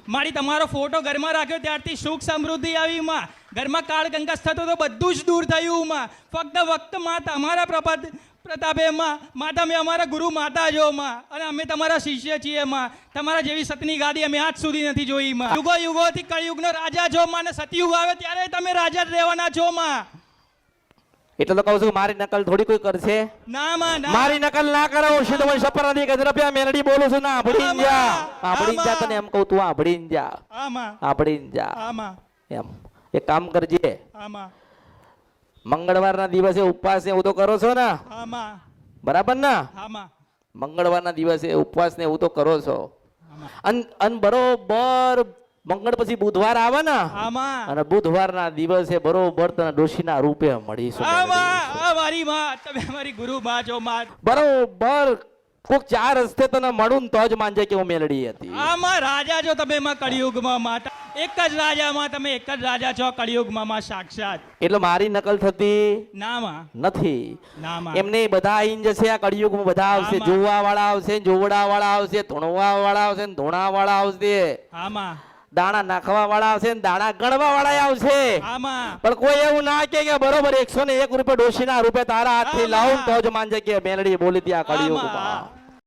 મારી તમારો ફોટો ઘરમાં રાખ્યો ત્યારથી સુખ સમૃદ્ધિ આવી માં. ઘરમાં કાળ કંકાસ થતો તો બધું જ દૂર થયું માં. ફક્ત માં તમારા પ્રતાપે માં તમે અમારા ગુરુ માતા જો માં, અને અમે તમારા શિષ્ય છીએ માં. તમારા જેવી સતની ગાદી અમે આજ સુધી નથી જોઈ માં. યુગો યુગોથી કળિયુગનો રાજા છો માં, અને સતયુગ આવે ત્યારે તમે રાજા જ રહેવાના છો માં. એટલે તો કહું છું મારી નકલ થોડી કોઈ કરશે ના માં ના. મારી નકલ ના કરો. સિદ્ધવંશ અપરાધી ગજરપિયા મેલડી બોલું છું. ના આભડીન જા, આભડીન જા. તને એમ કહું તું આભડીન જા, આભડીન જા એમ. એક કામ કરજે, મંગળવારના દિવસે ઉપવાસ ને એવું તો કરો છો ને? બરાબર ને? મંગળવારના દિવસે ઉપવાસ ને એવું તો કરો છો. અન બરોબર મંગળ પછી બુધવાર આવે ને, અને બુધવારના દિવસે બરોબર તને ડોશીના રૂપે મળીશું. મારી માં, તમે મારી ગુરુ માં છો માં. બરોબર કોક ચાર રસ્તે તને મળું તો જ માનજે કે હું મેલડી હતી. આમાં રાજા છો તમે માં કળિયુગમાં માં. એક જ રાજા માં, તમે એક જ રાજા છો કળિયુગમાં માં સાક્ષાત. એટલે મારી નકલ થતી ના માં નથી. ના માં. એમને બધા આઈને જશે આ કળિયુગમાં. બધા આવશે, જોવા વાળા આવશે, જોવડા વાળા આવશે, ધૂણવા વાળા આવશે, ધૂણા વાળા આવશે. આમાં દાણા નાખવા વાળા આવશે, દાણા ગણવા વાળા આવશે. આમાં પણ કોઈ એવું ના કે બરોબર 101 રૂપિયા ડોશીના રૂપે તારા હાથથી લાવું તો જ માનજે કે મેલડી બોલી ત્યાં કળિયુગમાં.